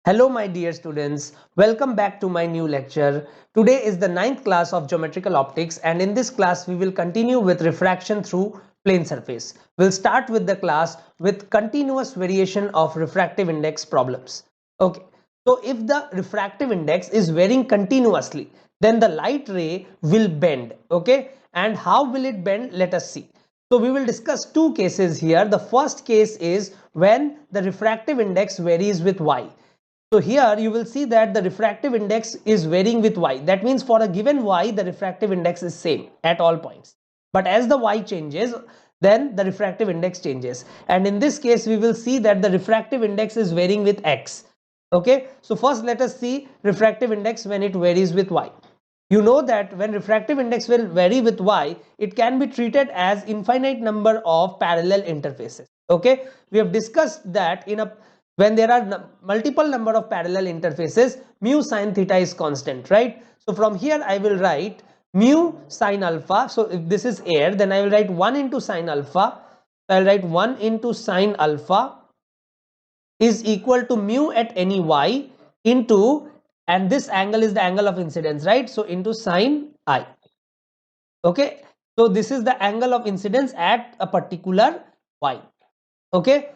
Hello my dear students, welcome back to my new lecture. Today is the ninth class of geometrical optics and in this class we will continue with refraction through plane surface. We'll start with the class with continuous variation of refractive index problems. Okay, so if the refractive index is varying continuously, then the light ray will bend. Okay, and how will it bend? Let us see. So we will discuss two cases here. The first case is when the refractive index varies with y. So here you will see that the refractive index is varying with y. That means for a given y, the refractive index is same at all points. But as the y changes, then the refractive index changes. And in this case, we will see that the refractive index is varying with x. Okay. So first let us see refractive index when it varies with y. You know that when refractive index will vary with y, it can be treated as infinite number of parallel interfaces. Okay. We have discussed that in a when there are multiple number of parallel interfaces, mu sine theta is constant, right? So from here I will write mu sine alpha. So if this is air, then I will write 1 into sine alpha. So I will write 1 into sine alpha is equal to mu at any y into, and this angle is the angle of incidence, right? So into sine I. Okay. So this is the angle of incidence at a particular y. Okay.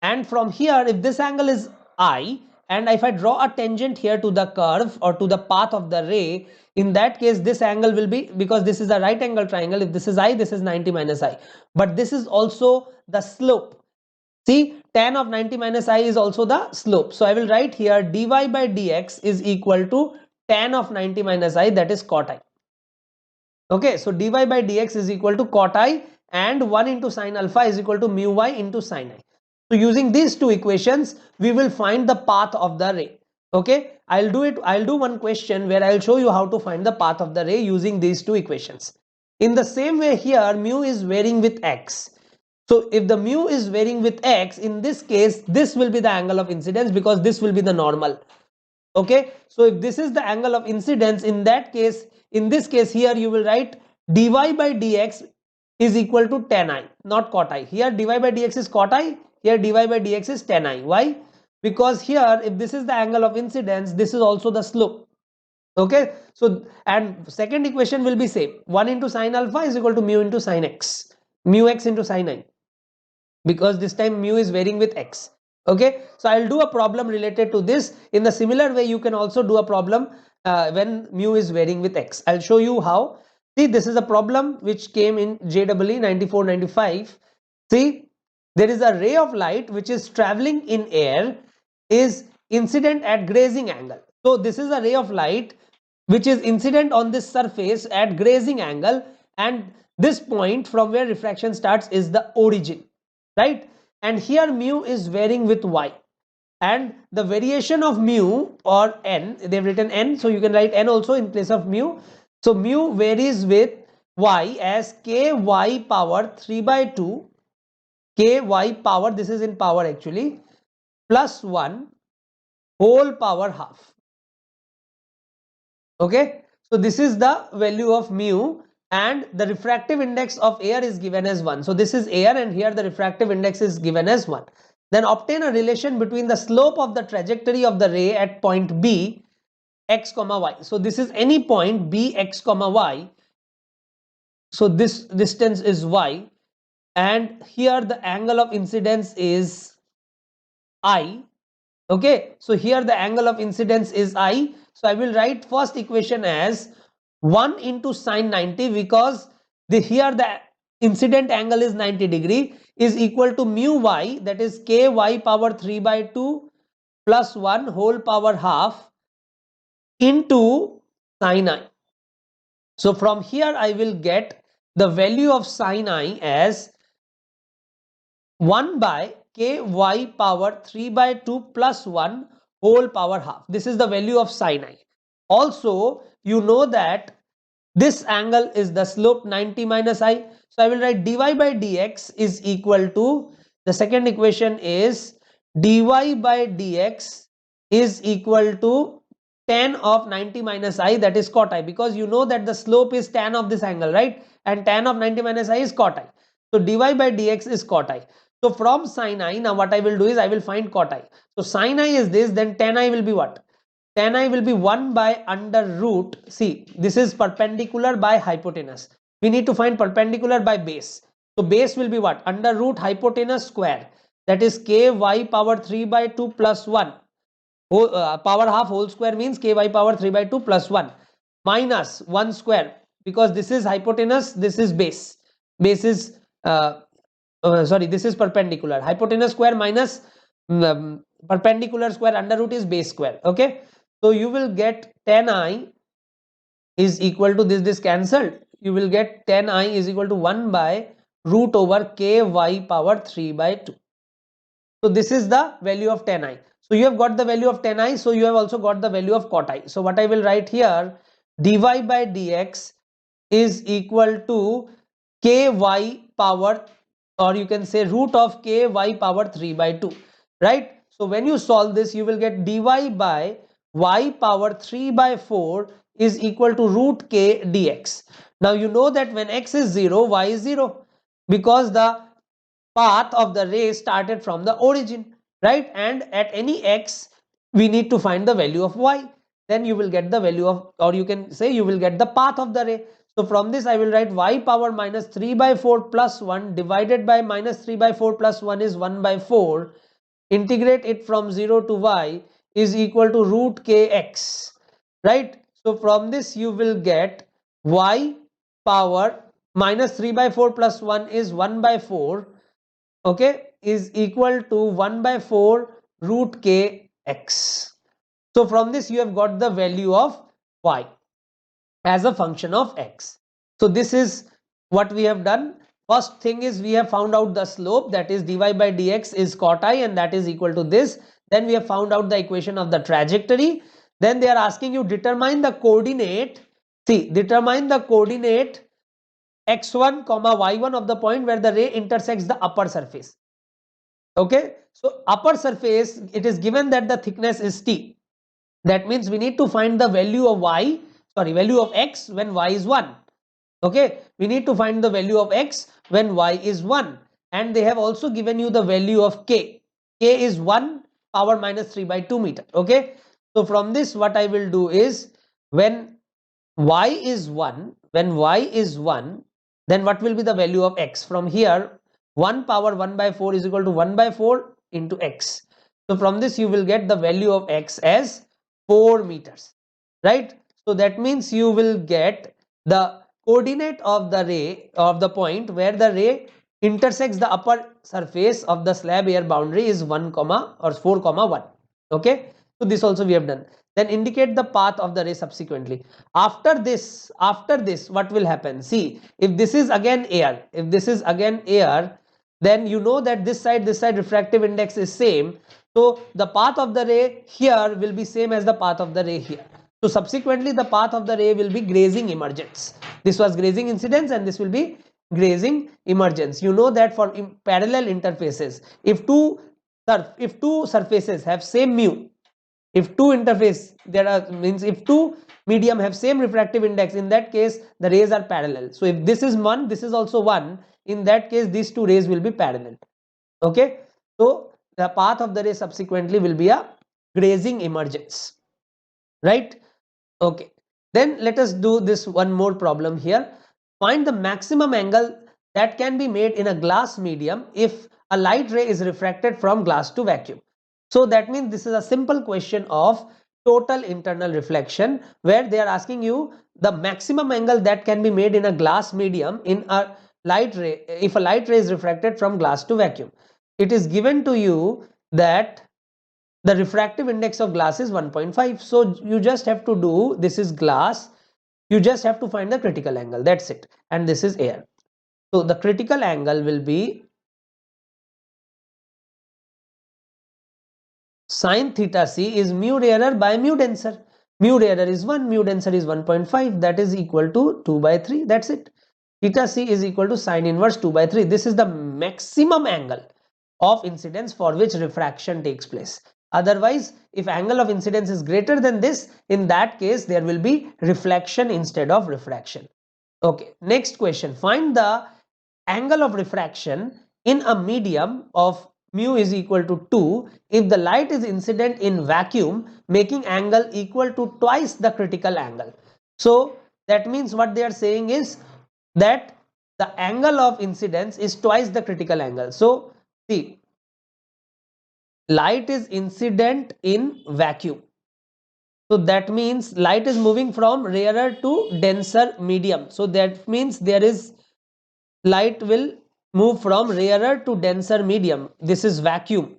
And from here, if this angle is I, and if I draw a tangent here to the curve or to the path of the ray, in that case this angle will be, because this is a right angle triangle, if this is I, this is 90 minus I, but this is also the slope. See, tan of 90 minus I is also the slope. So I will write here dy by dx is equal to tan of 90 minus I, that is cot I. Okay, so dy by dx is equal to cot I, and 1 into sine alpha is equal to mu y into sine I. So using these two equations, we will find the path of the ray. Okay, I'll do one question where I'll show you how to find the path of the ray using these two equations. In the same way here, mu is varying with x. So if the mu is varying with x, in this case, this will be the angle of incidence because this will be the normal. Okay, so if this is the angle of incidence, in that case, in this case here you will write dy by dx is equal to tan I, not cot I. Here dy by dx is cot I, here dy by dx is tan I. Why? Because here if this is the angle of incidence, this is also the slope. Okay, so and second equation will be same, 1 into sine alpha is equal to mu into sine x, mu x into sine I, because this time mu is varying with x. Okay, so I'll do a problem related to this. In the similar way, you can also do a problem when mu is varying with x. I'll show you how. See, this is a problem which came in JEE 9495. See, there is a ray of light which is traveling in air, is incident at grazing angle. So this is a ray of light which is incident on this surface at grazing angle, and this point from where refraction starts is the origin, right? And here mu is varying with y, and the variation of mu or n, they've written n, so you can write n also in place of mu. So mu varies with y as ky power 3 by 2, ky power, this is in power actually, plus 1 whole power half. Okay, so this is the value of mu, and the refractive index of air is given as 1. So this is air, and here the refractive index is given as 1. Then obtain a relation between the slope of the trajectory of the ray at point B, x comma y. So this is any point B, x comma y. So this distance is y, and here the angle of incidence is I. Okay, so here the angle of incidence is I. So I will write first equation as 1 into sine 90, because here the incident angle is 90 degree, is equal to mu y, that is ky power 3 by 2 plus 1 whole power half into sine I. So from here I will get the value of sine I as 1 by ky power 3 by 2 plus 1 whole power half. This is the value of sine I. Also, you know that this angle is the slope 90 minus I. So I will write dy by dx is equal to, the second equation is dy by dx is equal to tan of 90 minus I, that is cot I, because you know that the slope is tan of this angle, right? And tan of 90 minus I is cot I. So dy by dx is cot I. So from sin I, now what I will do is I will find cot I. So sin I is this, then tan I will be what? Tan I will be 1 by under root. See, this is perpendicular by hypotenuse. We need to find perpendicular by base. So base will be what? Under root hypotenuse square. That is ky power 3 by 2 plus 1. Power half whole square means ky power 3 by 2 plus 1 minus 1 square, because this is hypotenuse, this is base. Base is sorry, this is perpendicular. Hypotenuse square minus perpendicular square under root is base square. Okay, so you will get tan I is equal to this cancelled. You will get tan I is equal to 1 by root over ky power 3 by 2. So this is the value of tan I. So you have got the value of tan I, so you have also got the value of cot I. So what I will write here, dy by dx is equal to ky power, or you can say root of ky power 3 by 2, right? So when you solve this, you will get dy by y power 3 by 4 is equal to root k dx. Now you know that when x is 0, y is 0, because the path of the ray started from the origin, right? And at any x, we need to find the value of y. Then you will get the value of, or you can say you will get the path of the ray. So from this I will write y power minus 3 by 4 plus 1 divided by minus 3 by 4 plus 1 is 1 by 4. Integrate it from 0 to y is equal to root kx, right? So from this you will get y power minus 3 by 4 plus 1 is 1 by 4, okay, is equal to 1 by 4 root kx. So from this you have got the value of y as a function of x. So this is what we have done. First thing is we have found out the slope, that is dy by dx is cot I, and that is equal to this. Then we have found out the equation of the trajectory. Then they are asking you determine the coordinate. See, determine the coordinate x1 comma y1 of the point where the ray intersects the upper surface. Okay, so upper surface, it is given that the thickness is t. That means we need to find the value of y, sorry, value of x when y is 1. Okay, we need to find the value of x when y is 1, and they have also given you the value of k. K is 1 power minus 3 by 2 meter. Okay, so from this what I will do is when y is 1, then what will be the value of x? From here 1 power 1 by 4 is equal to 1 by 4 into x. So from this you will get the value of x as 4 meters, right? So that means you will get the coordinate of the ray, of the point where the ray intersects the upper surface of the slab air boundary is 1 comma or 4 comma 1. Okay, so this also we have done. Then indicate the path of the ray subsequently. After this what will happen? See, if this is again air, then you know that this side refractive index is same. So the path of the ray here will be same as the path of the ray here. So subsequently the path of the ray will be grazing emergence. This was grazing incidence and this will be grazing emergence. You know that for parallel interfaces, if two surfaces have same mu, if two interface if two medium have same refractive index, in that case the rays are parallel. So if this is 1, this is also 1, in that case these two rays will be parallel. Okay, so the path of the ray subsequently will be a grazing emergence, right? Okay, then let us do this one more problem here. Find the maximum angle that can be made in a glass medium if a light ray is refracted from glass to vacuum. So that means this is a simple question of total internal reflection, where they are asking you the maximum angle that can be made in a glass medium in a light ray, if a light ray is refracted from glass to vacuum. It is given to you that the refractive index of glass is 1.5. So you just have to do, this is glass, you just have to find the critical angle, that's it. And this is air. So the critical angle will be sin theta c is mu rarer by mu denser. Mu rarer is 1, mu denser is 1.5, that is equal to 2 by 3, that's it. Theta c is equal to sin inverse 2 by 3. This is the maximum angle of incidence for which refraction takes place. Otherwise, if angle of incidence is greater than this, in that case there will be reflection instead of refraction. Okay, next question. Find the angle of refraction in a medium of mu is equal to 2 if the light is incident in vacuum, making angle equal to twice the critical angle. So that means what they are saying is that the angle of incidence is twice the critical angle. So see, light is incident in vacuum. So that means light is moving from rarer to denser medium. So that means there is light will move from rarer to denser medium. This is vacuum.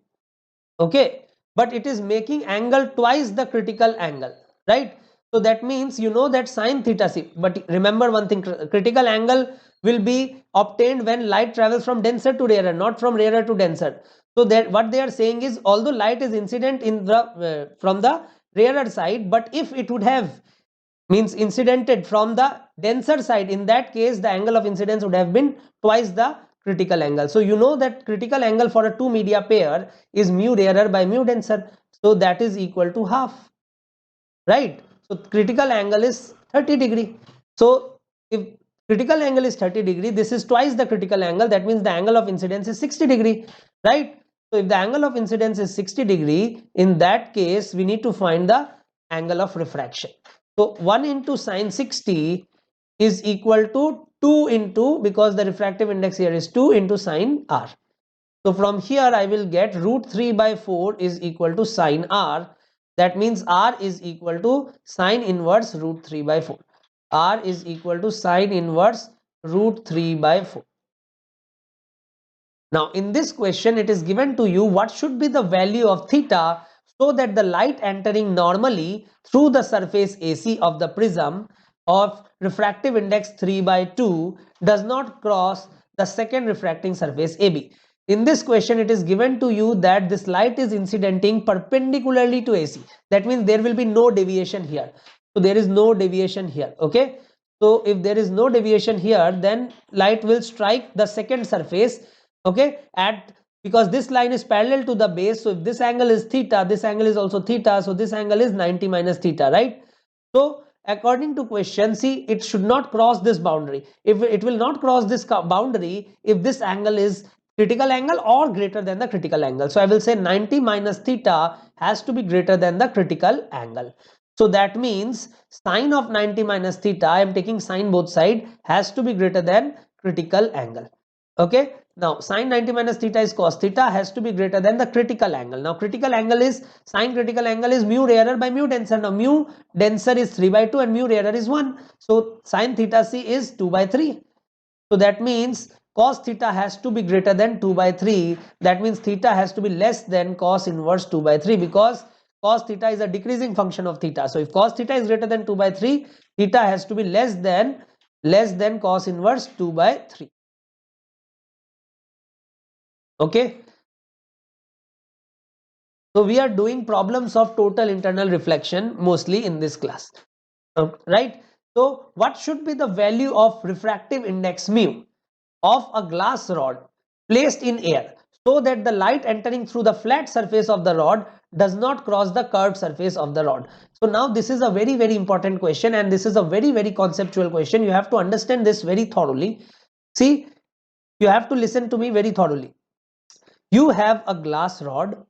Okay, but it is making angle twice the critical angle, right? So that means you know that sine theta c, but remember one thing, critical angle will be obtained when light travels from denser to rarer, not from rarer to denser. So that what they are saying is, although light is incident in the from the rarer side, but if it would have means incidented from the denser side, in that case the angle of incidence would have been twice the critical angle. So you know that critical angle for a two media pair is mu rarer by mu denser, so that is equal to half, right? So critical angle is 30 degree. So if critical angle is 30 degree, this is twice the critical angle, that means the angle of incidence is 60 degree, right? So if the angle of incidence is 60 degree, in that case we need to find the angle of refraction. So 1 into sine 60 is equal to 2 into, because the refractive index here is 2 into sine r. So from here I will get root 3 by 4 is equal to sine r. That means r is equal to sine inverse root 3 by 4. R is equal to sine inverse root 3 by 4. Now in this question it is given to you what should be the value of theta so that the light entering normally through the surface AC of the prism of refractive index 3 by 2 does not cross the second refracting surface AB. In this question it is given to you that this light is incidenting perpendicularly to AC. That means there will be no deviation here. So there is no deviation here. Okay. So if there is no deviation here, then light will strike the second surface, okay, at, because this line is parallel to the base. So if this angle is theta, this angle is also theta, so this angle is 90 minus theta, right? So according to question, see, it should not cross this boundary. If it will not cross this boundary if this angle is critical angle or greater than the critical angle. So I will say 90 minus theta has to be greater than the critical angle. So that means sine of 90 minus theta, I am taking sine both side, has to be greater than critical angle. Okay, now sine 90 minus theta is cos theta, has to be greater than the critical angle. Now critical angle is, sine critical angle is mu rarer by mu denser. Now mu denser is 3 by 2 and mu rarer is 1. So sine theta c is 2 by 3. So that means cos theta has to be greater than 2 by 3. That means theta has to be less than cos inverse 2 by 3, because cos theta is a decreasing function of theta. So if cos theta is greater than 2 by 3, theta has to be less than cos inverse 2 by 3. Okay. So we are doing problems of total internal reflection mostly in this class, right? So what should be the value of refractive index mu of a glass rod placed in air so that the light entering through the flat surface of the rod does not cross the curved surface of the rod? So now this is a very, very important question, and this is a very, very conceptual question. You have to understand this very thoroughly. See, you have to listen to me very thoroughly. You have a glass rod,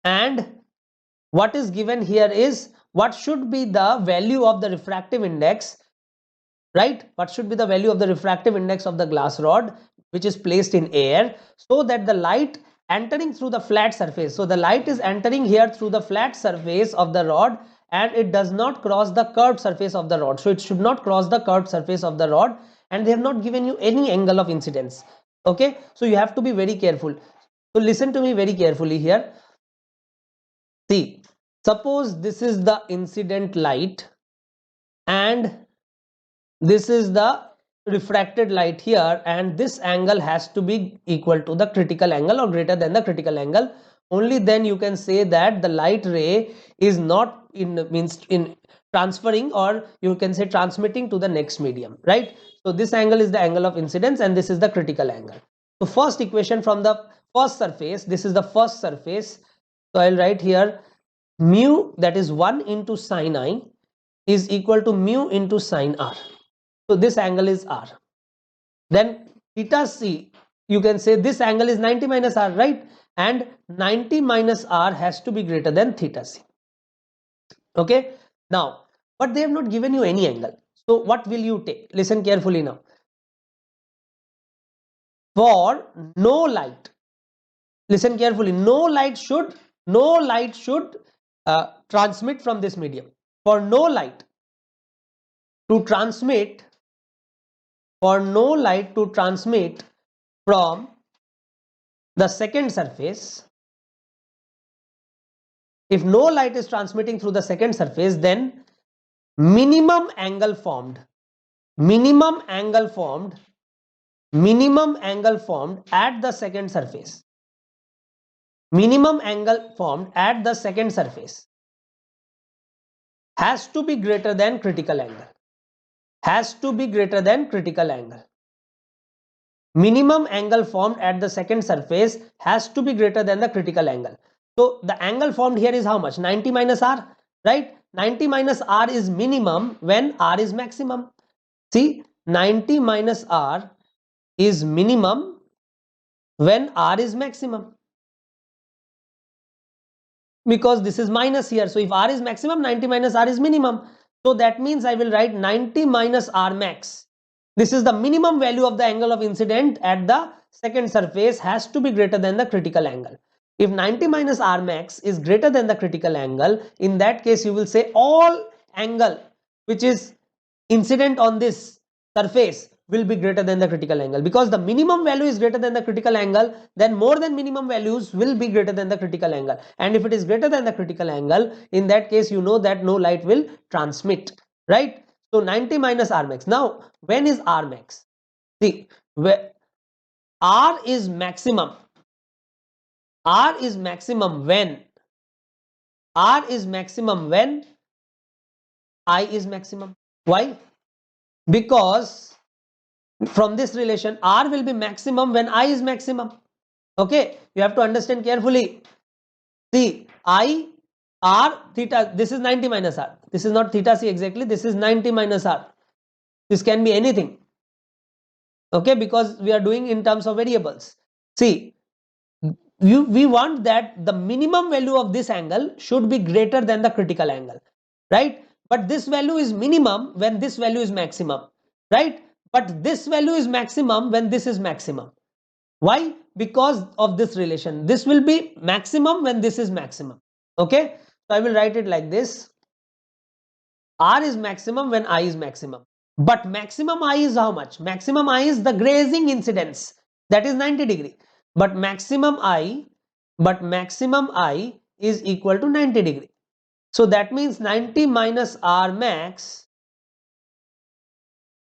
and what is given here is what should be the value of the refractive index, right? What should be the value of the refractive index of the glass rod which is placed in air so that the light entering through the flat surface, so the light is entering here through the flat surface of the rod and it does not cross the curved surface of the rod. So it should not cross the curved surface of the rod, and they have not given you any angle of incidence. Okay, so you have to be very careful. So listen to me very carefully here. See, suppose this is the incident light and this is the refracted light here, and this angle has to be equal to the critical angle or greater than the critical angle. Only then you can say that the light ray is not in transferring, or you can say transmitting to the next medium, right? So this angle is the angle of incidence and this is the critical angle. So first equation from the first surface, this is the first surface. So I'll write here mu, that is 1 into sine I, is equal to mu into sine r. So this angle is r. then theta c, you can say this angle is 90 minus r, right? And 90 minus r has to be greater than theta c. Okay, now, but they have not given you any angle. So what will you take? Listen carefully now. For no light, listen carefully, no light should transmit from this medium. For no light to transmit, for no light to transmit from the second surface, if no light is transmitting through the second surface, then minimum angle formed at the second surface, has to be greater than critical angle, minimum angle formed at the second surface has to be greater than the critical angle. So the angle formed here is how much? 90 minus r, right? 90 minus r is minimum when r is maximum. See, 90 minus r is minimum when r is maximum, because this is minus here. So if r is maximum, 90 minus r is minimum. So that means I will write 90 minus r max. This is the minimum value of the angle of incident at the second surface, has to be greater than the critical angle. If 90 minus r max is greater than the critical angle, in that case you will say all angle which is incident on this surface will be greater than the critical angle, because the minimum value is greater than the critical angle, then more than minimum values will be greater than the critical angle, and if it is greater than the critical angle, in that case you know that no light will transmit, right? So 90 minus r max. Now when is r max? See, where r is maximum when I is maximum. Why? Because from this relation, r will be maximum when I is maximum. Okay, you have to understand carefully. See, I, r, theta, this is 90 minus r. This is not theta c exactly, this is 90 minus r. This can be anything. Okay, because we are doing in terms of variables. See, we want that the minimum value of this angle should be greater than the critical angle, right? But this value is minimum when this value is maximum, right? But this value is maximum when this is maximum. Why? Because of this relation. This will be maximum when this is maximum. Okay, so I will write it like this. R is maximum when I is maximum. But maximum I is how much? Maximum I is the grazing incidence, that is 90 degree. But maximum I is equal to 90 degree. So that means 90 minus R max,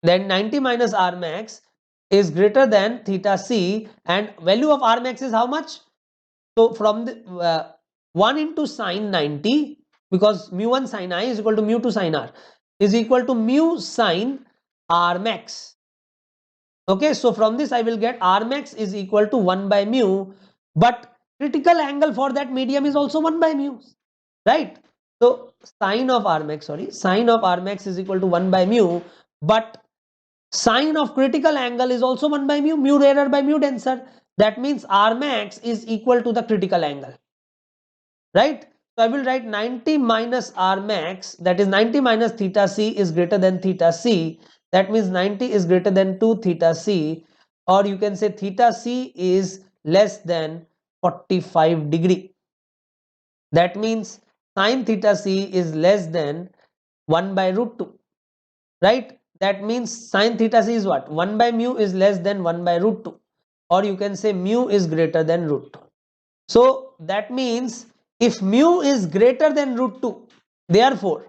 then 90 minus R max is greater than theta c, and value of R max is how much? So from the 1 into sine 90, because mu1 sine I is equal to mu2 sine R, is equal to mu sine R max. Okay, so from this I will get R max is equal to 1 by mu, but critical angle for that medium is also 1 by mu, right? So sine of R max is equal to 1 by mu, but sine of critical angle is also 1 by mu rarer by mu denser. That means R max is equal to the critical angle, right? So I will write 90 minus R max, that is 90 minus theta c is greater than theta c. That means 90 is greater than 2 theta c, or you can say theta c is less than 45 degree. That means sine theta c is less than 1 by root 2, right? That means sine theta c is what? 1 by mu is less than 1 by root 2, or you can say mu is greater than root 2. So that means if mu is greater than root 2, therefore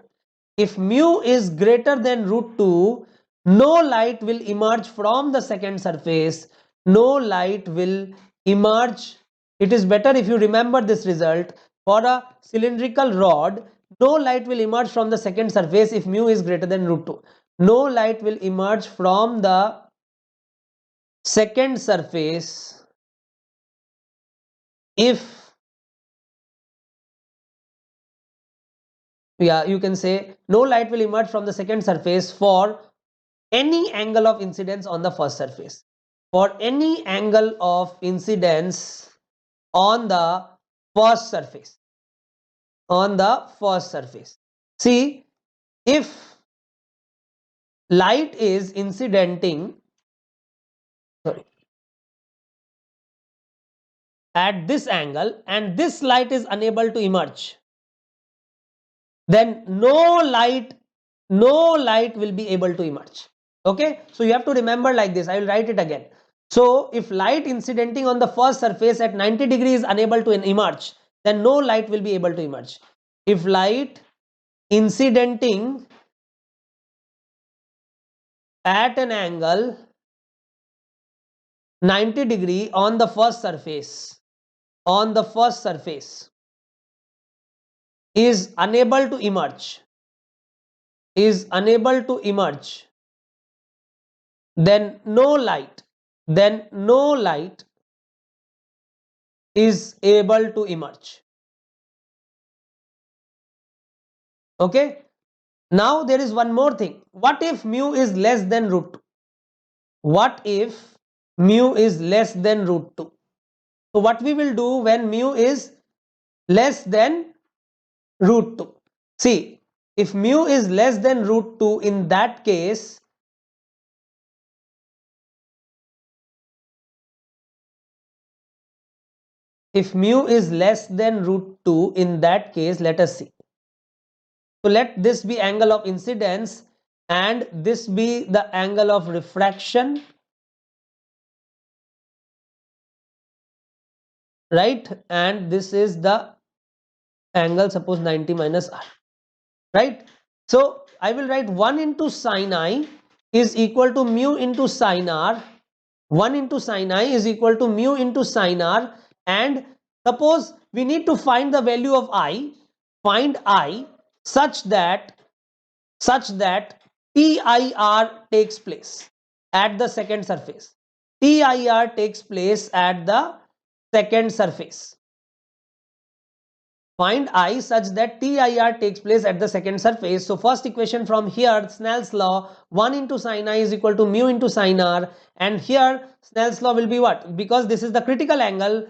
if mu is greater than root 2, no light will emerge from the second surface, no light will emerge. It is better if you remember this result. For a cylindrical rod, no light will emerge from the second surface if mu is greater than root 2. No light will emerge from the second surface if, yeah, you can say no light will emerge from the second surface for any angle of incidence on the first surface. For any angle of incidence on the first surface, see, if light is incidenting, sorry, at this angle and this light is unable to emerge, then no light will be able to emerge. Okay, so you have to remember like this. I will write it again. So if light incidenting on the first surface at 90 degrees is unable to emerge, then no light will be able to emerge. If light incidenting at an angle 90 degree on the first surface, is unable to emerge, then no light is able to emerge. Okay, now there is one more thing. What if mu is less than root 2? What if mu is less than root 2? So what we will do when mu is less than root 2? See, if mu is less than root 2, in that case, let us see. So let this be angle of incidence and this be the angle of refraction, right? And this is the angle, suppose 90 minus r, right? So I will write 1 into sin I is equal to mu into sin r. 1 into sin I is equal to mu into sin r, and suppose we need to find the value of I. Find I such that TIR takes place at the second surface. TIR takes place at the second surface. Find I such that TIR takes place at the second surface. So first equation from here, Snell's law, 1 into sin I is equal to mu into sin r, and here Snell's law will be what? Because this is the critical angle,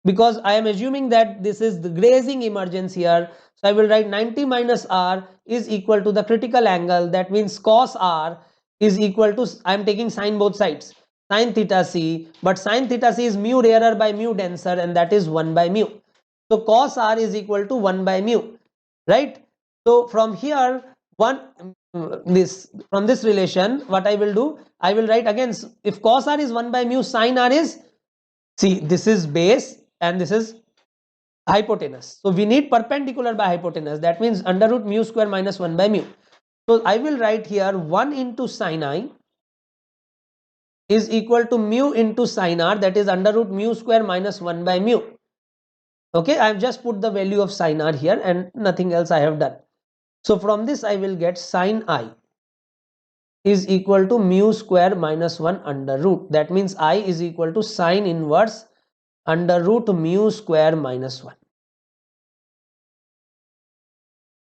because I am assuming that this is the grazing emergence here, so I will write 90 minus r is equal to the critical angle. That means cos r is equal to, I am taking sine both sides, sine theta c, but sine theta c is mu rarer by mu denser, and that is 1 by mu. So cos r is equal to 1 by mu, right? So from here, from this relation, what I will do, I will write again, if cos r is 1 by mu, sin r is, see, this is base and this is hypotenuse. So we need perpendicular by hypotenuse. That means under root mu square minus 1 by mu. So I will write here 1 into sin I is equal to mu into sin r, that is under root mu square minus 1 by mu. Okay, I have just put the value of sin r here and nothing else I have done. So from this I will get sin I is equal to mu square minus 1 under root. That means I is equal to sine inverse under root mu square minus 1.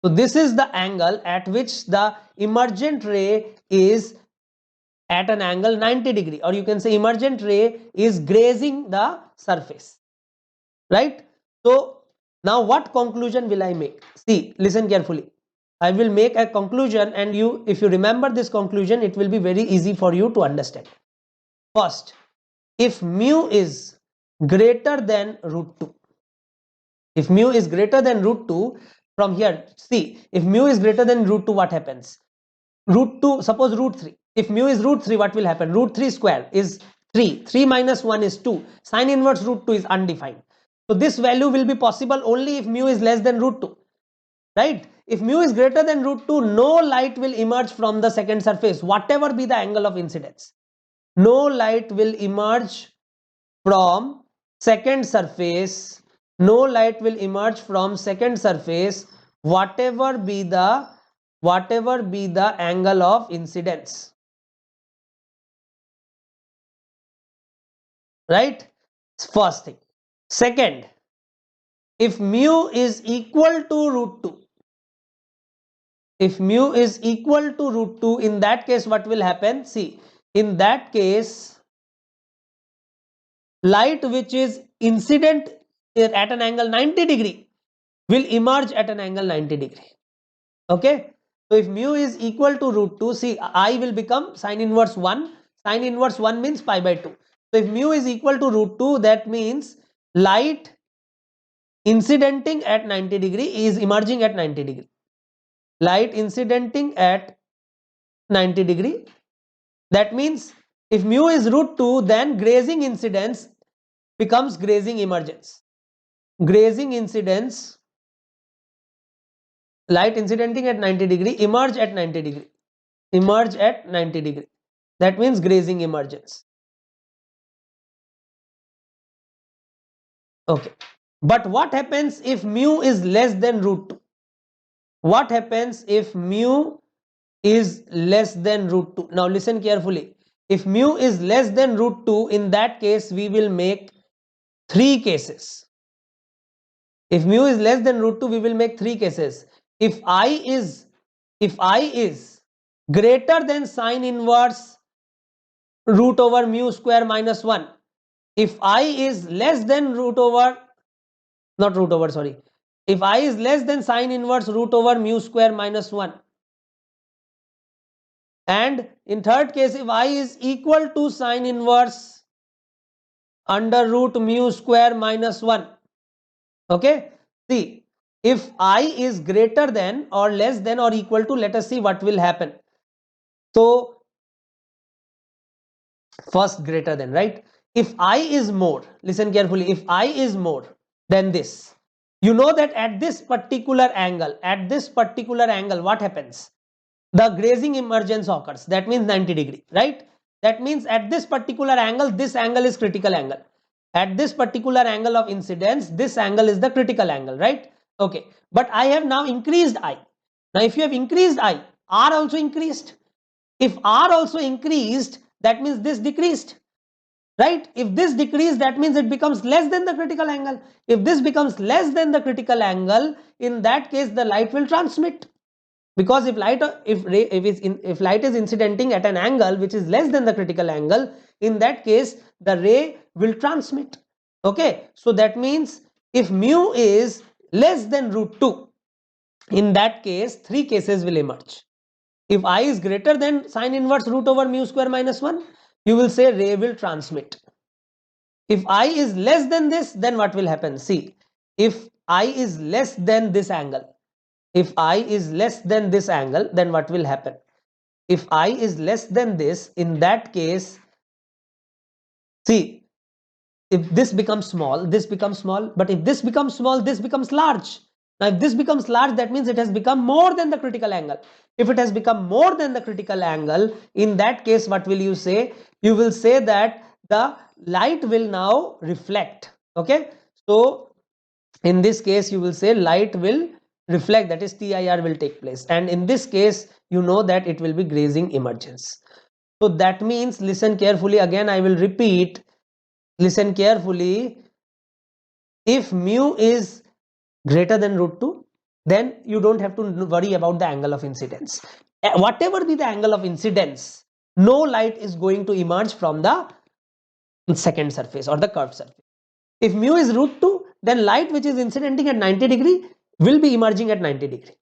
So this is the angle at which the emergent ray is at an angle 90 degree, or you can say emergent ray is grazing the surface, right? So now what conclusion will I make? See, listen carefully. I will make a conclusion, and if you remember this conclusion, it will be very easy for you to understand. First, if mu is greater than root 2, if mu is greater than root 2, from here, see, if mu is greater than root 2, what happens? Root 2, suppose root 3. If mu is root 3, what will happen? Root 3 square is 3. 3 minus 1 is 2. Sine inverse root 2 is undefined. So this value will be possible only if mu is less than root 2, right? If mu is greater than root 2, no light will emerge from the second surface, whatever be the angle of incidence. No light will emerge from second surface. No light will emerge from second surface, whatever be the angle of incidence, right? First thing. Second, if mu is equal to root 2, if mu is equal to root 2, in that case what will happen? See, in that case light which is incident at an angle 90 degree will emerge at an angle 90 degree. Okay, so if mu is equal to root 2, see, I will become sine inverse 1. Sine inverse 1 means pi by 2. So if mu is equal to root 2, that means light incidenting at 90 degree is emerging at 90 degree. Light incidenting at 90 degree. That means if mu is root 2, then grazing incidence becomes grazing emergence. Grazing incidence, light incidenting at 90 degree, emerge at 90 degree. Emerge at 90 degree. That means grazing emergence. Okay. But what happens if mu is less than root 2? What happens if mu is less than root 2? Now listen carefully. If mu is less than root 2, in that case we will make 3 cases. If mu is less than root 2, we will make 3 cases. If I is greater than sine inverse root over mu square minus 1, if I is less than if I is less than sine inverse root over mu square minus 1, and in third case if I is equal to sine inverse under root mu square minus 1, okay, see, if I is greater than or less than or equal to, let us see what will happen. So first greater than, right? If I is more, listen carefully, if I is more than this, you know that at this particular angle, what happens? The grazing emergence occurs. That means 90 degree, right? That means at this particular angle, this angle is critical angle. At this particular angle of incidence, this angle is the critical angle, right? Okay, but I have now increased I. Now if you have increased I, R also increased. If R also increased, that means this decreased, right? If this decreased, that means it becomes less than the critical angle. If this becomes less than the critical angle, in that case the light will transmit, because if light is incidenting at an angle which is less than the critical angle, in that case the ray will transmit. Okay, so that means if mu is less than root 2, in that case 3 cases will emerge. If I is greater than sine inverse root over mu square minus 1, you will say ray will transmit. If I is less than this, then what will happen? See, if I is less than this angle, if I is less than this angle, then what will happen? If I is less than this, in that case, see, if this becomes small, this becomes small, but if this becomes small, this becomes large. Now if this becomes large, that means it has become more than the critical angle. If it has become more than the critical angle, in that case what will you say? You will say that the light will now reflect. Okay, so in this case you will say light will reflect, that is TIR will take place, and in this case you know that it will be grazing emergence. So that means, listen carefully, again I will repeat, listen carefully, if mu is greater than root 2, then you don't have to worry about the angle of incidence. Whatever be the angle of incidence, no light is going to emerge from the second surface or the curved surface. If mu is root 2, then light which is incidenting at 90 degree will be emerging at 90 degree.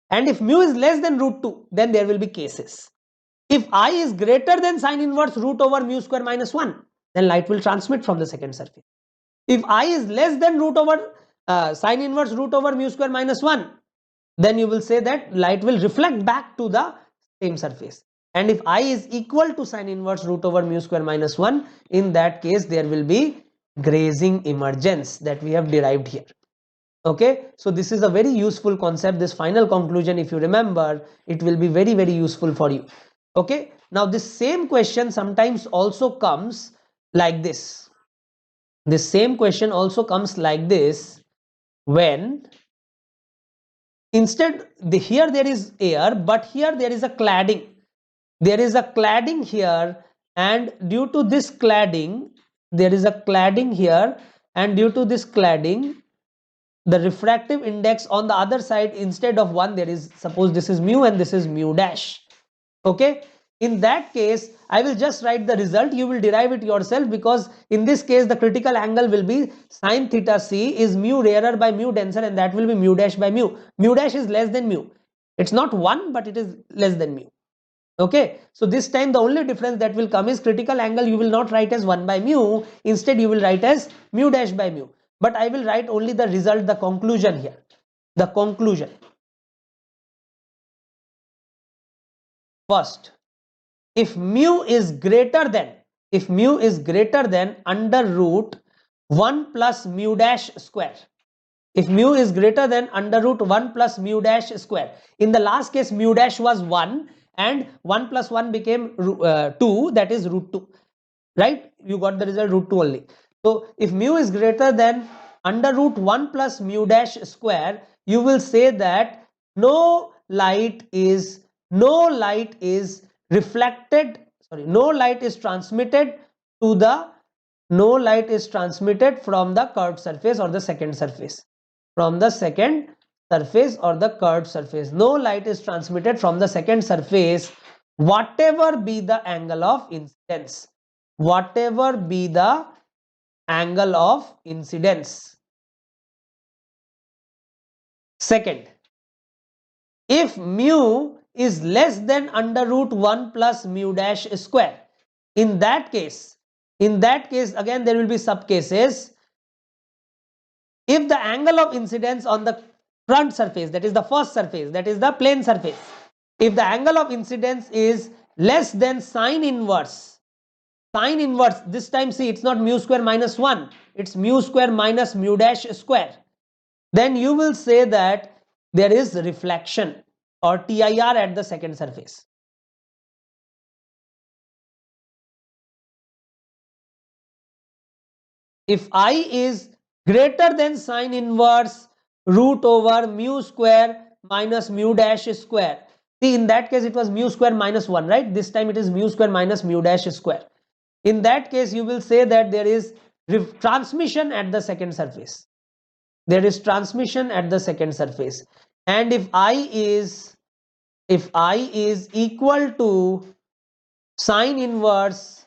And if mu is less than root 2, then there will be cases. If I is greater than sine inverse root over mu square minus 1, then light will transmit from the second surface. If I is less than root over sine inverse root over mu square minus 1, then you will say that light will reflect back to the same surface. And if I is equal to sine inverse root over mu square minus 1, in that case there will be grazing emergence that we have derived here. Okay, so this is a very useful concept. This final conclusion, if you remember, it will be very, very useful for you. Okay, now this same question sometimes also comes like this. This same question also comes like this, when instead here there is air, but here there is a cladding. There is a cladding here, and due to this cladding, there is a cladding here, and due to this cladding, the refractive index on the other side, instead of 1, there is, suppose this is mu and this is mu dash. Okay, in that case I will just write the result, you will derive it yourself, because in this case the critical angle will be sin theta c is mu rarer by mu denser, and that will be mu dash by mu. Mu dash is less than mu, it's not 1 but it is less than mu. Okay, so this time the only difference that will come is critical angle you will not write as 1 by mu, instead you will write as mu dash by mu. But I will write only the result, the conclusion here, the conclusion. First, if mu is greater than under root 1 plus mu dash square, if mu is greater than under root 1 plus mu dash square, in the last case mu dash was 1 and 1 plus 1 became 2, that is root 2, right? You got the result root 2 only. So if mu is greater than under root 1 plus mu dash square, you will say that no light is reflected, sorry, no light is transmitted from the curved surface or the second surface. From the second surface or the curved surface, no light is transmitted from the second surface, whatever be the angle of incidence. Whatever be the angle of incidence. Second, if mu is less than under root 1 plus mu dash square, in that case again there will be sub cases. If the angle of incidence on the front surface, that is the first surface, that is the plane surface, if the angle of incidence is less than sine inverse, this time see, it's not mu square minus 1, it's mu square minus mu dash square, then you will say that there is reflection or TIR at the second surface. If I is greater than sine inverse root over mu square minus mu dash square, see, in that case it was mu square minus 1, right? This time it is mu square minus mu dash square. In that case you will say that there is transmission at the second surface. There is transmission at the second surface. And if I is equal to sine inverse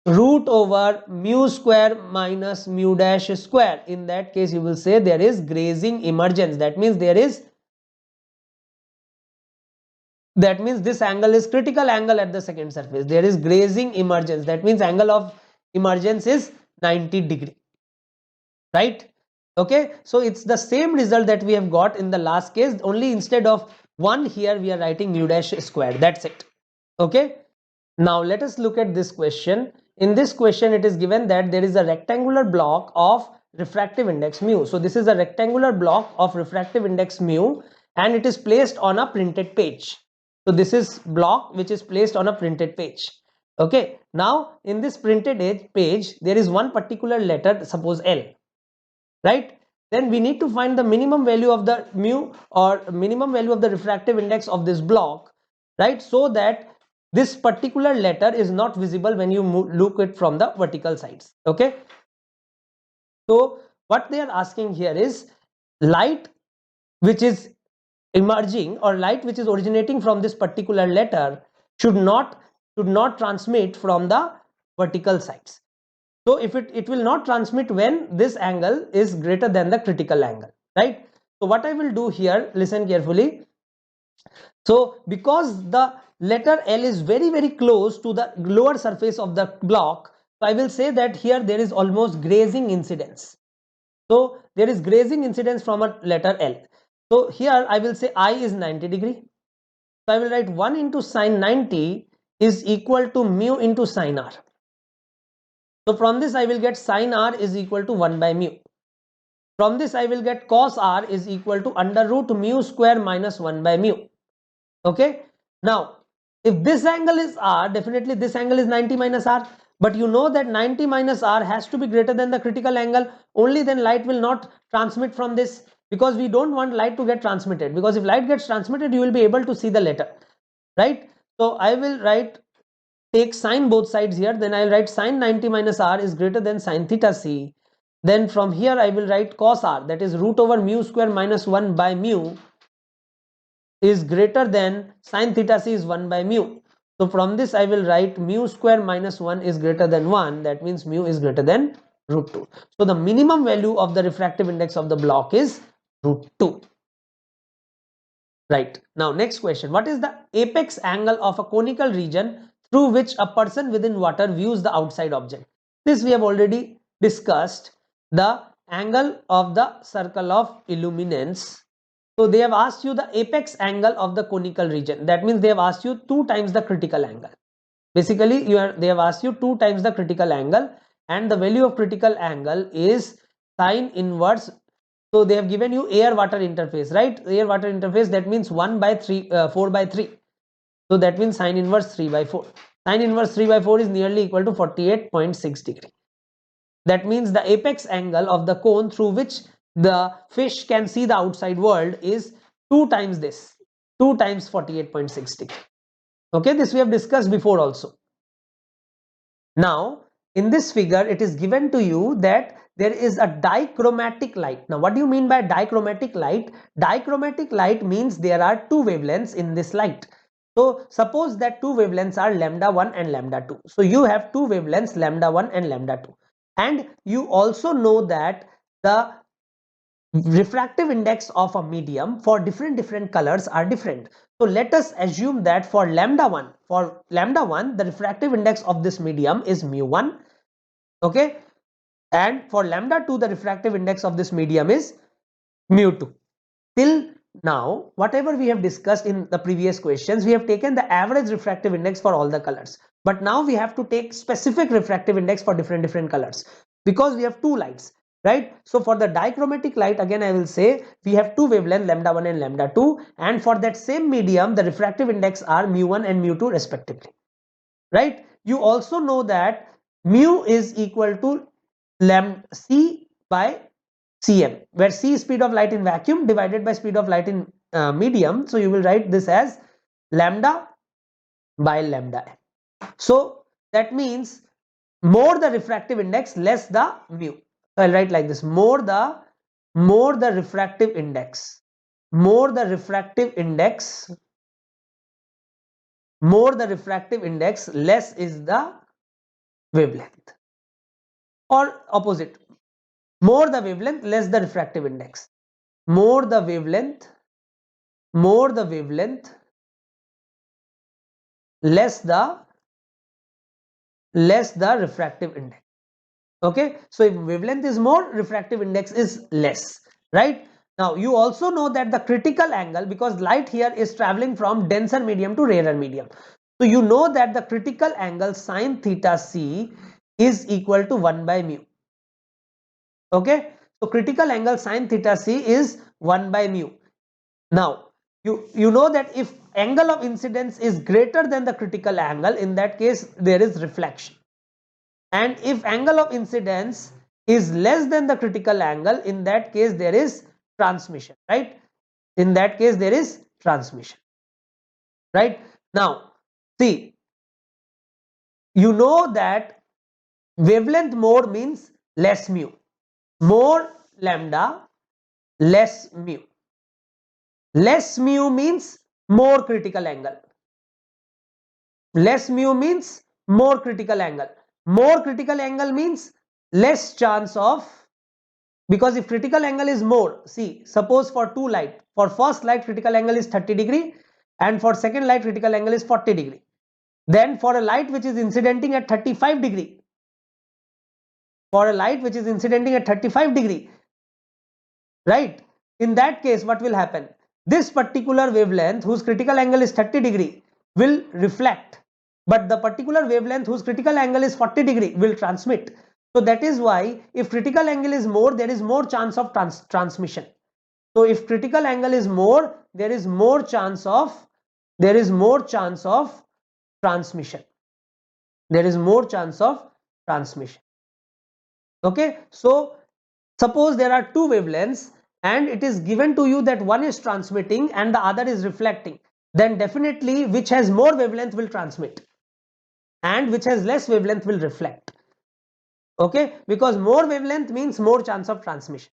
root over mu square minus mu dash square, in that case you will say there is grazing emergence. That means this angle is critical angle at the second surface. There is grazing emergence. That means angle of emergence is 90 degree, right? Okay, so it's the same result that we have got in the last case, only instead of 1 here we are writing mu dash square. That's it. Okay, now let us look at this question. In this question it is given that there is a rectangular block of refractive index mu. So this is a rectangular block of refractive index mu and it is placed on a printed page. So this is block which is placed on a printed page. Okay, now in this printed page there is one particular letter, suppose L, right? Then we need to find the minimum value of the mu or minimum value of the refractive index of this block, right? So that this particular letter is not visible when you look it from the vertical sides. Okay, so what they are asking here is light which is emerging or light which is originating from this particular letter should not transmit from the vertical sides. So if it will not transmit when this angle is greater than the critical angle, right? So what I will do here, listen carefully. So because the letter L is very close to the lower surface of the block, so I will say that here there is almost grazing incidence. So there is grazing incidence from a letter L. So here I will say I is 90 degree. So I will write 1 into sine 90 is equal to mu into sine r. So from this I will get sine r is equal to 1 by mu. From this I will get cos r is equal to under root mu square minus 1 by mu. Okay. Now if this angle is r, definitely this angle is 90 minus r. But you know that 90 minus r has to be greater than the critical angle. Only then light will not transmit from this, because we don't want light to get transmitted, because if light gets transmitted you will be able to see the letter, right? So I will take sine both sides here, then I'll write sine 90 minus r is greater than sine theta c. Then from here I will write cos r, that is root over mu square minus 1 by mu is greater than sin theta c is 1 by mu. So from this I will write mu square minus 1 is greater than 1, that means mu is greater than root 2. So the minimum value of the refractive index of the block is root 2. Right. Now next question, what is the apex angle of a conical region through which a person within water views the outside object? This we have already discussed. The angle of the circle of illuminance. So they have asked you the apex angle of the conical region. That means they have asked you 2 times the critical angle. Basically they have asked you 2 times the critical angle, and the value of critical angle is sine inverse. So they have given you air water interface, right? Air water interface, that means 1 by 3 4 by 3. So that means sine inverse 3 by 4. Sine inverse 3 by 4 is nearly equal to 48.6 degree. That means the apex angle of the cone through which the fish can see the outside world is 2 times this, 2 times 48.6 degree. Okay, this we have discussed before also. Now in this figure it is given to you that there is a dichromatic light. Now what do you mean by dichromatic light? Dichromatic light means there are 2 wavelengths in this light. So suppose that 2 wavelengths are lambda 1 and lambda 2. So you have 2 wavelengths, lambda 1 and lambda 2. And you also know that the refractive index of a medium for different colors are different. So let us assume that for lambda 1 the refractive index of this medium is mu1, okay, and for lambda 2 the refractive index of this medium is mu2. Till now whatever we have discussed in the previous questions, we have taken the average refractive index for all the colors, but now we have to take specific refractive index for different colors because we have 2 lights, right? So for the dichromatic light, again I will say we have 2 wavelengths, lambda 1 and lambda 2, and for that same medium the refractive index are mu1 and mu2 respectively, right? You also know that mu is equal to lambda c by cm, where c is speed of light in vacuum divided by speed of light in medium. So you will write this as lambda by lambda m. So that means more the refractive index, less the mu. So I'll write like this: more the refractive index, more the refractive index, less is the wavelength, or opposite, more the wavelength, less the refractive index, more the wavelength, less the refractive index. Okay, so if wavelength is more, refractive index is less, right? Now you also know that the critical angle, because light here is traveling from denser medium to rarer medium, so you know that the critical angle sine theta c is equal to 1 by mu. Okay, so critical angle sine theta c is 1 by mu. Now you know that if angle of incidence is greater than the critical angle, in that case there is reflection, and if angle of incidence is less than the critical angle, in that case there is transmission, right? In that case there is transmission, right? Now see, you know that wavelength more means less mu, more lambda, less mu. Less mu means more critical angle, less mu means more critical angle, more critical angle means less chance of, because if critical angle is more, see, suppose for 2 light, for first light critical angle is 30 degree and for second light critical angle is 40 degree, then for a light which is incidenting at 35 degree, right, in that case what will happen? This particular wavelength whose critical angle is 30 degree will reflect, but the particular wavelength whose critical angle is 40 degree will transmit. So that is why if critical angle is more, there is more chance of transmission. So if critical angle is more, there is more chance of transmission. Okay, so suppose there are 2 wavelengths and it is given to you that one is transmitting and the other is reflecting, then definitely which has more wavelength will transmit and which has less wavelength will reflect. Okay, because more wavelength means more chance of transmission.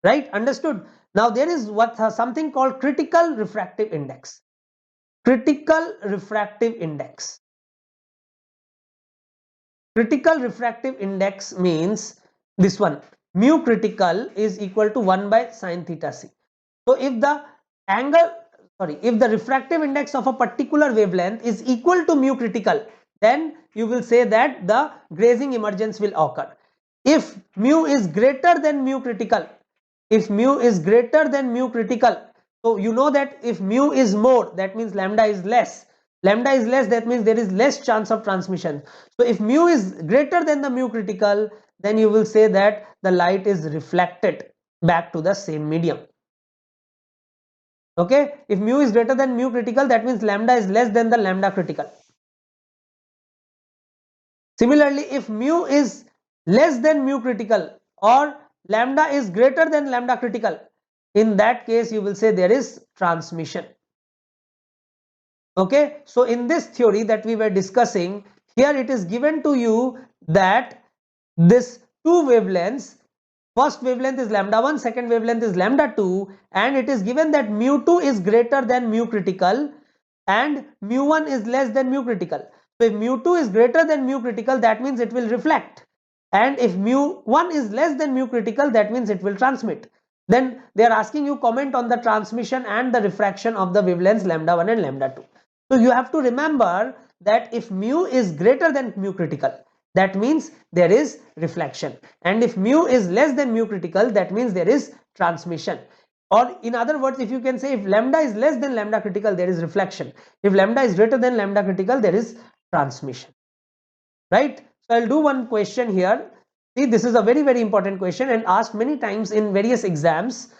Right, understood? Now there is something called critical refractive index. Critical refractive index. Critical refractive index means this one, mu critical is equal to 1 by sin theta c. So if the if the refractive index of a particular wavelength is equal to mu critical, then you will say that the grazing emergence will occur. If mu is greater than mu critical, if mu is greater than mu critical, so you know that if mu is more, that means lambda is less. Lambda is less, that means there is less chance of transmission. So if mu is greater than the mu critical, then you will say that the light is reflected back to the same medium. Okay, if mu is greater than mu critical, that means lambda is less than the lambda critical. Similarly, if mu is less than mu critical or lambda is greater than lambda critical, in that case you will say there is transmission. Okay, so in this theory that we were discussing, here it is given to you that this two wavelengths, first wavelength is lambda 1, second wavelength is lambda 2, and it is given that mu 2 is greater than mu critical and mu 1 is less than mu critical. So if mu 2 is greater than mu critical, that means it will reflect, and if mu 1 is less than mu critical, that means it will transmit. Then they are asking you comment on the transmission and the refraction of the wavelengths lambda 1 and lambda 2. So you have to remember that if mu is greater than mu critical, that means there is reflection, and if mu is less than mu critical, that means there is transmission. Or in other words, if you can say, if lambda is less than lambda critical, there is reflection. If lambda is greater than lambda critical, there is transmission. Right? So I'll do one question here. See, this is a very important question and asked many times in various exams.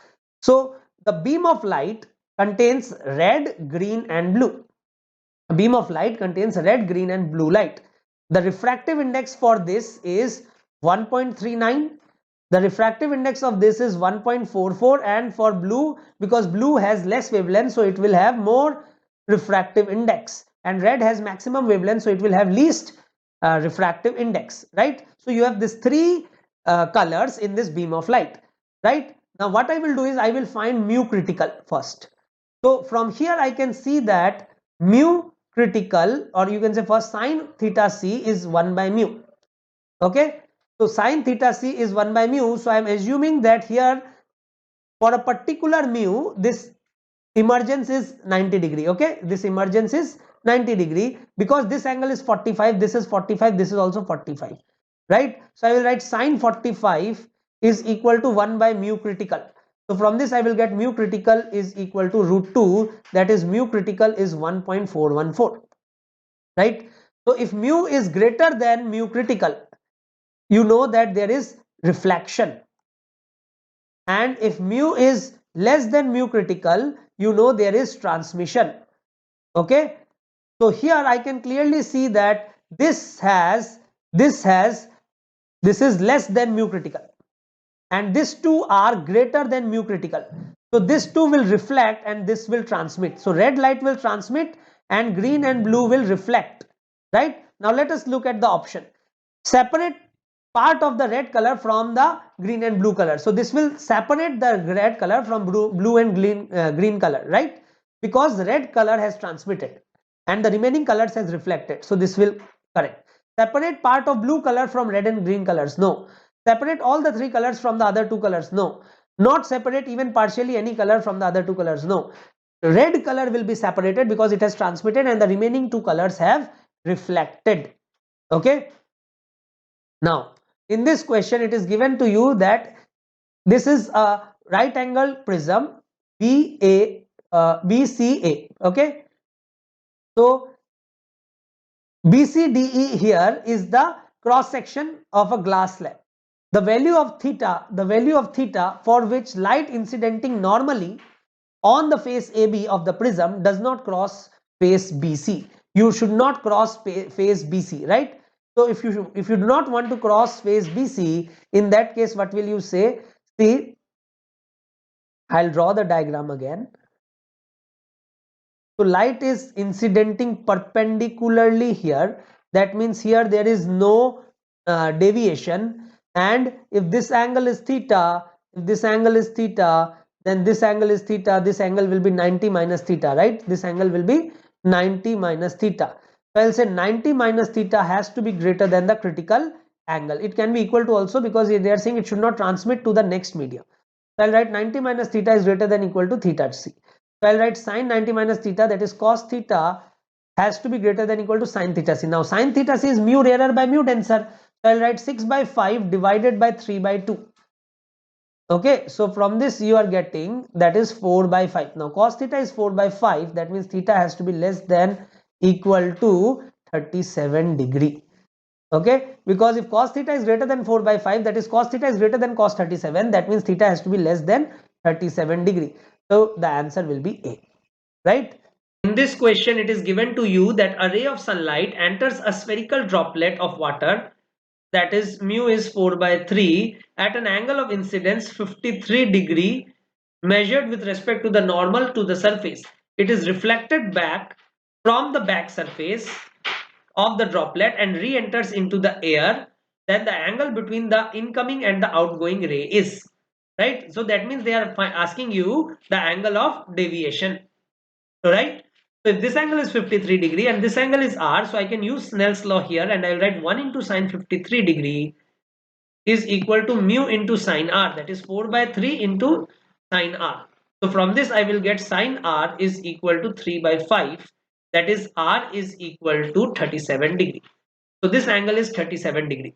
So the beam of light contains red, green and blue. A beam of light contains red, green and blue light. The refractive index for this is 1.39. The refractive index of this is 1.44, and for blue, because blue has less wavelength, so it will have more refractive index, and red has maximum wavelength, so it will have least refractive index, right? So you have these three colors in this beam of light, right? Now what I will do is I will find mu critical first. So from here I can see that mu critical, or you can say first sine theta c is 1 by mu. Okay, so sine theta c is 1 by mu. So I am assuming that here for a particular mu, this emergence is 90 degree. Okay, this emergence is 90 degree because this angle is 45, this is 45, this is also 45, right? So I will write sine 45 is equal to 1 by mu critical. So from this I will get mu critical is equal to root 2, that is mu critical is 1.414, right? So if mu is greater than mu critical, you know that there is reflection, and if mu is less than mu critical, you know there is transmission. Okay, so here I can clearly see that this is less than mu critical, and these two are greater than mu critical. So this two will reflect and this will transmit. So red light will transmit and green and blue will reflect, right? Now let us look at the option. Separate part of the red color from the green and blue color. So this will separate the red color from blue and green color, right? Because the red color has transmitted and the remaining colors has reflected. So this will correct. Separate part of blue color from red and green colors. No. Separate all the three colors from the other two colors. No. Not separate even partially any color from the other two colors. No. Red color will be separated because it has transmitted and the remaining two colors have reflected. Okay. Now, in this question, it is given to you that this is a right angle prism BCA. Okay. So, BCDE here is the cross section of a glass slab. The value of theta for which light incidenting normally on the face AB of the prism does not cross face BC. You should not cross face BC, right? So if you do not want to cross face BC, in that case what will you say? See, I'll draw the diagram again. So light is incidenting perpendicularly here. That means here there is no deviation, and if this angle is theta, then this angle is theta, this angle will be 90 minus theta, right? This angle will be 90 minus theta. So I'll say 90 minus theta has to be greater than the critical angle. It can be equal to also, because they are saying it should not transmit to the next medium. So I'll write 90 minus theta is greater than equal to theta c. So I'll write sine 90 minus theta, that is cos theta, has to be greater than equal to sine theta c. Now sine theta c is mu rarer by mu denser. So I'll write 6 by 5 divided by 3 by 2. Okay, so from this you are getting, that is 4 by 5. Now cos theta is 4 by 5, that means theta has to be less than equal to 37 degree. Okay, because if cos theta is greater than 4 by 5, that is cos theta is greater than cos 37, that means theta has to be less than 37 degree. So the answer will be A, right? In this question, it is given to you that a ray of sunlight enters a spherical droplet of water, that is mu is 4 by 3, at an angle of incidence 53 degree measured with respect to the normal to the surface. It is reflected back from the back surface of the droplet and re-enters into the air. Then the angle between the incoming and the outgoing ray is, right? So that means they are asking you the angle of deviation, right? So if this angle is 53 degree and this angle is r, so I can use Snell's law here, and I will write 1 into sine 53 degree is equal to mu into sine r, that is 4 by 3 into sine r. So from this I will get sine r is equal to 3 by 5, that is r is equal to 37 degree. So this angle is 37 degree,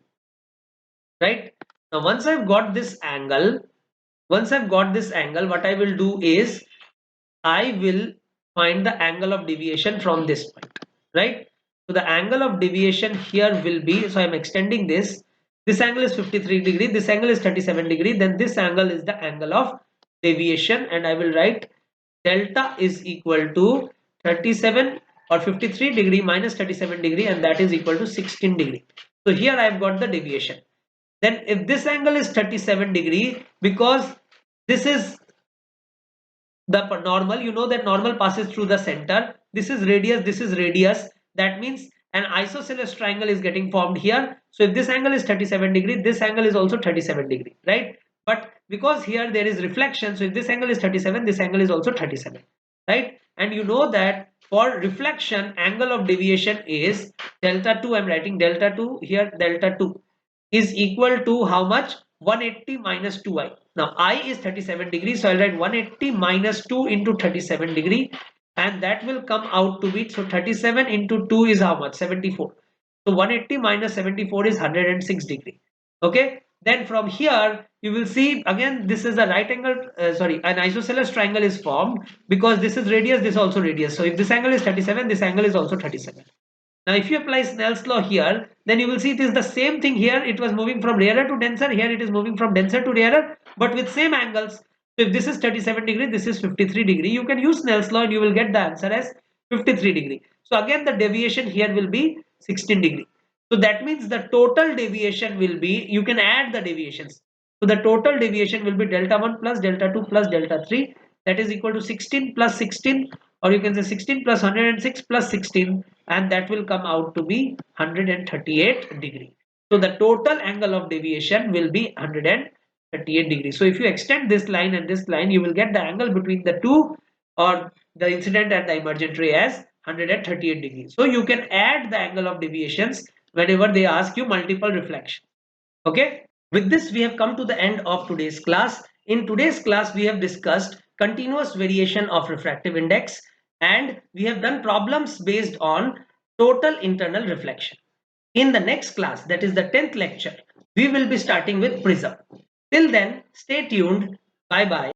right? Now once I've got this angle, what I will do is I will find the angle of deviation from this point, right? So the angle of deviation here will be, so I am extending this. This angle is 53 degree, this angle is 37 degree, then this angle is the angle of deviation, and I will write delta is equal to 37 or 53 degree minus 37 degree, and that is equal to 16 degree. So here I have got the deviation. Then if this angle is 37 degree, because this is the normal, you know that normal passes through the center, this is radius, that means an isosceles triangle is getting formed here. So if this angle is 37 degree, this angle is also 37 degree, right? But because here there is reflection, so if this angle is 37, this angle is also 37, right? And you know that for reflection, angle of deviation is delta 2. I'm writing delta 2 here, delta 2 is equal to how much? 180 minus 2i. Now I is 37 degrees, so I'll write 180 minus 2 into 37 degree, and that will come out to be, so 37 into 2 is how much? 74. So 180 minus 74 is 106 degree. Okay, then from here you will see again this is a right angle, an isosceles triangle is formed, because this is radius, this is also radius. So if this angle is 37, this angle is also 37. Now if you apply Snell's law here, then you will see it is the same thing here. It was moving from rarer to denser, here it is moving from denser to rarer, but with same angles. So if this is 37 degree, this is 53 degree, you can use Snell's law and you will get the answer as 53 degree. So again the deviation here will be 16 degree. So that means the total deviation will be, you can add the deviations. So the total deviation will be delta 1 plus delta 2 plus delta 3, that is equal to 16 plus 16, or you can say 16 plus 106 plus 16, and that will come out to be 138 degree. So the total angle of deviation will be 138 degree. So if you extend this line and this line, you will get the angle between the two, or the incident and the emergent ray, as 138 degrees. So you can add the angle of deviations whenever they ask you multiple reflection. Okay, with this we have come to the end of today's class. In today's class we have discussed continuous variation of refractive index, and we have done problems based on total internal reflection. In the next class, that is the 10th lecture, we will be starting with prism. Till then, stay tuned. Bye bye.